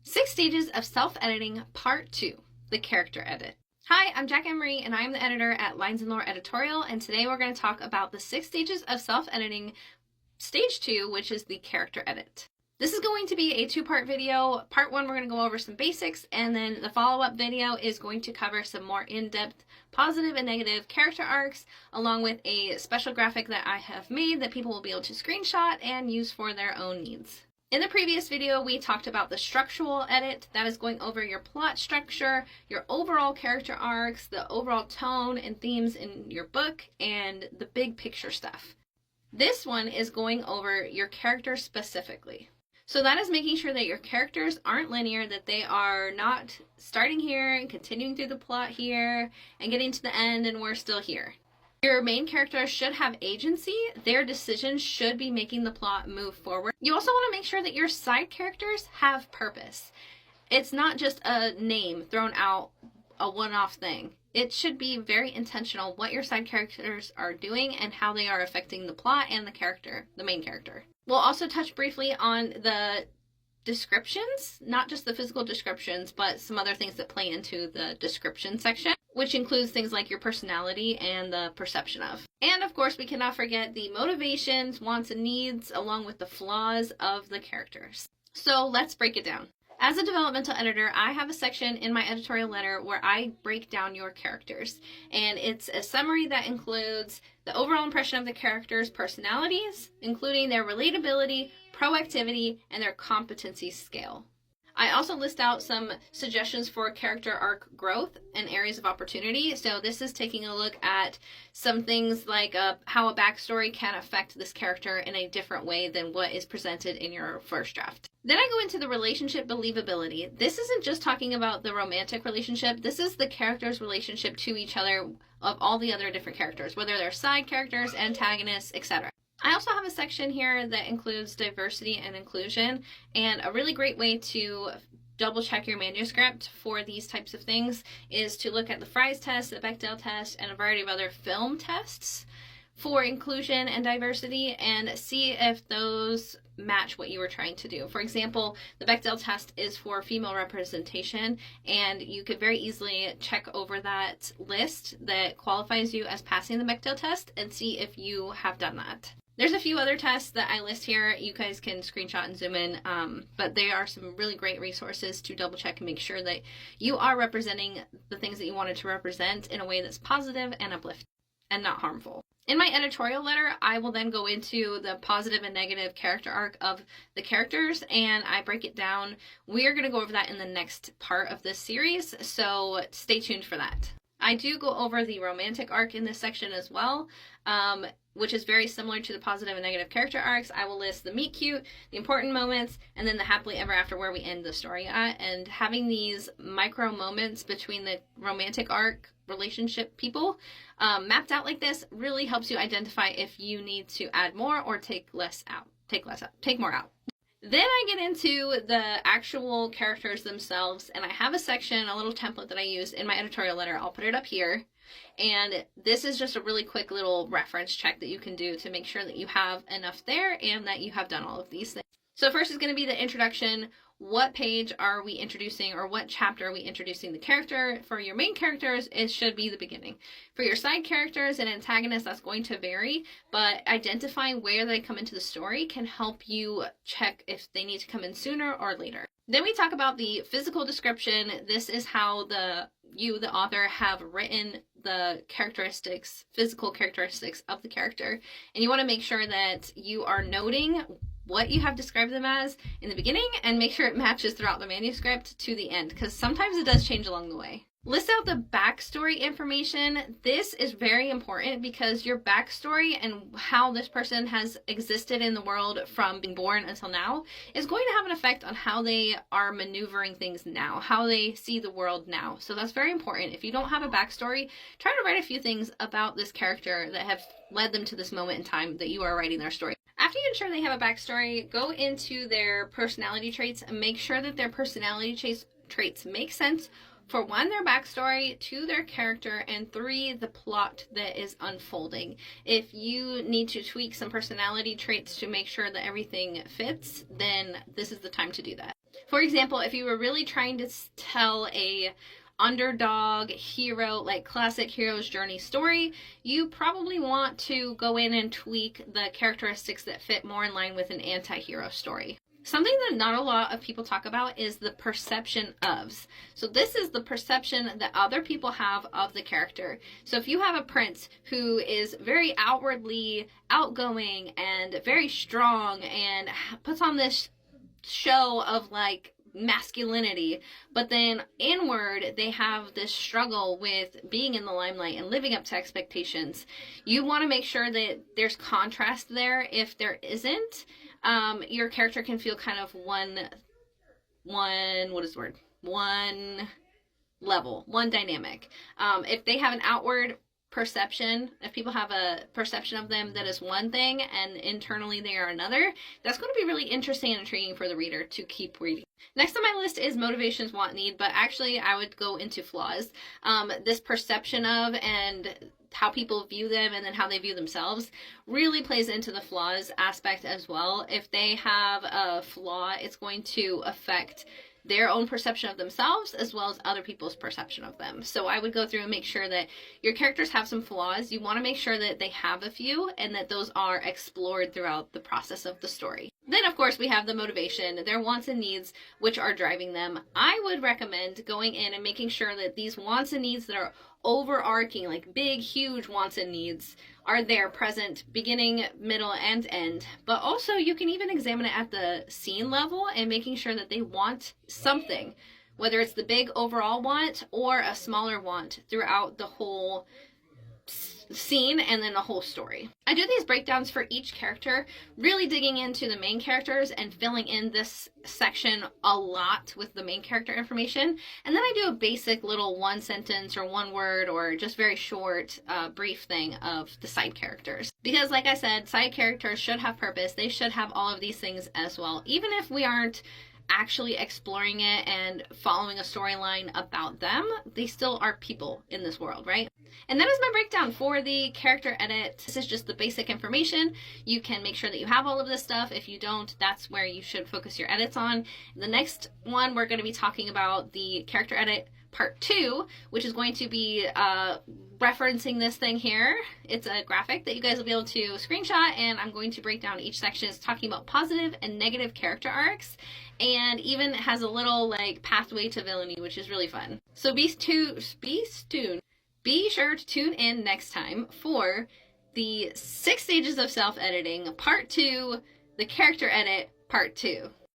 6 Stages of Self-Editing, Part 2, the Character Edit. Hi, I'm Jac-Ann and I'm the editor at Lines and Lore Editorial, and today we're going to talk about the 6 stages of self-editing, Stage 2, which is the Character Edit. This is going to be a 2-part video. Part 1, we're going to go over some basics, and then the follow-up video is going to cover some more in-depth positive and negative character arcs, along with a special graphic that I have made that people will be able to screenshot and use for their own needs. In the previous video, we talked about the structural edit. That is going over your plot structure, your overall character arcs, the overall tone and themes in your book, and the big picture stuff. This one is going over your characters specifically. So that is making sure that your characters aren't linear, that they are not starting here and continuing through the plot here and getting to the end and we're still here. Your main character should have agency. Their decisions should be making the plot move forward. You also want to make sure that your side characters have purpose. It's not just a name thrown out, a one-off thing. It should be very intentional what your side characters are doing and how they are affecting the plot and the main character. We'll also touch briefly on the descriptions, not just the physical descriptions, but some other things that play into the description section, which includes things like your personality and the perception of. And of course, we cannot forget the motivations, wants, and needs, along with the flaws of the characters. So let's break it down. As a developmental editor, I have a section in my editorial letter where I break down your characters. And it's a summary that includes the overall impression of the characters' personalities, including their relatability, proactivity, and their competency scale. I also list out some suggestions for character arc growth and areas of opportunity. So this is taking a look at some things like how a backstory can affect this character in a different way than what is presented in your first draft. Then I go into the relationship believability. This isn't just talking about the romantic relationship. This is the characters' relationship to each other of all the other different characters, whether they're side characters, antagonists, etc. I also have a section here that includes diversity and inclusion, and a really great way to double check your manuscript for these types of things is to look at the Fry's test, the Bechdel test, and a variety of other film tests for inclusion and diversity, and see if those match what you were trying to do. For example, the Bechdel test is for female representation, and you could very easily check over that list that qualifies you as passing the Bechdel test and see if you have done that. There's a few other tests that I list here. You guys can screenshot and zoom in, but they are some really great resources to double check and make sure that you are representing the things that you wanted to represent in a way that's positive and uplifting and not harmful. In my editorial letter, I will then go into the positive and negative character arc of the characters, and I break it down. We are going to go over that in the next part of this series, so stay tuned for that. I do go over the romantic arc in this section as well, which is very similar to the positive and negative character arcs. I will list the meet cute, the important moments, and then the happily ever after where we end the story at. And having these micro moments between the romantic arc relationship people mapped out like this really helps you identify if you need to add more or take more out. Then I get into the actual characters themselves, and I have a section, a little template that I use in my editorial letter. I'll put it up here. And this is just a really quick little reference check that you can do to make sure that you have enough there and that you have done all of these things. So first is going to be the introduction. What page are we introducing, or what chapter are we introducing the character? For your main characters, it should be the beginning. For your side characters and antagonists, that's going to vary, but identifying where they come into the story can help you check if they need to come in sooner or later. Then we talk about the physical description. This is how the author, have written the physical characteristics of the character. And you want to make sure that you are noting what you have described them as in the beginning and make sure it matches throughout the manuscript to the end, because sometimes it does change along the way. List out the backstory information. This is very important because your backstory and how this person has existed in the world from being born until now is going to have an effect on how they are maneuvering things now, how they see the world now. So that's very important. If you don't have a backstory, try to write a few things about this character that have led them to this moment in time that you are writing their story. After you ensure they have a backstory, go into their personality traits and make sure that their personality traits make sense for 1, their backstory, 2, their character, and 3, the plot that is unfolding. If you need to tweak some personality traits to make sure that everything fits, then this is the time to do that. For example, if you were really trying to tell a underdog hero, like classic hero's journey story, you probably want to go in and tweak the characteristics that fit more in line with an anti-hero story. Something that not a lot of people talk about is the perception ofs. So this is the perception that other people have of the character. So if you have a prince who is very outwardly outgoing and very strong and puts on this show of like masculinity, but then inward they have this struggle with being in the limelight and living up to expectations, you want to make sure that there's contrast there. If there isn't, your character can feel kind of one level, one dynamic. If they have an outward perception, if people have a perception of them that is one thing and internally they are another, that's going to be really interesting and intriguing for the reader to keep reading. Next on my list is motivations, want, need, but actually I would go into flaws. This perception of and how people view them and then how they view themselves really plays into the flaws aspect as well. If they have a flaw, it's going to affect their own perception of themselves as well as other people's perception of them. So I would go through and make sure that your characters have some flaws. You want to make sure that they have a few and that those are explored throughout the process of the story. Then of course we have the motivation, their wants and needs, which are driving them. I would recommend going in and making sure that these wants and needs that are overarching, like big, huge wants and needs, are there present beginning, middle, and end. But also you can even examine it at the scene level and making sure that they want something, whether it's the big overall want or a smaller want throughout the whole scene and then the whole story. I do these breakdowns for each character, really digging into the main characters and filling in this section a lot with the main character information. And then I do a basic little one sentence or one word or just very short brief thing of the side characters. Because like I said, side characters should have purpose. They should have all of these things as well. Even if we aren't actually exploring it and following a storyline about them, they still are people in this world, right? And that is my breakdown for the character edit. This is just the basic information. You can make sure that you have all of this stuff. If you don't, that's where you should focus your edits on. The next one, we're going to be talking about the character edit part 2, which is going to be referencing this thing here. It's a graphic that you guys will be able to screenshot, and I'm going to break down each section. It's talking about positive and negative character arcs, and even has a little like pathway to villainy, which is really fun. So be sure to tune in next time for the 6 stages of self-editing, part 2, the character edit, part 2.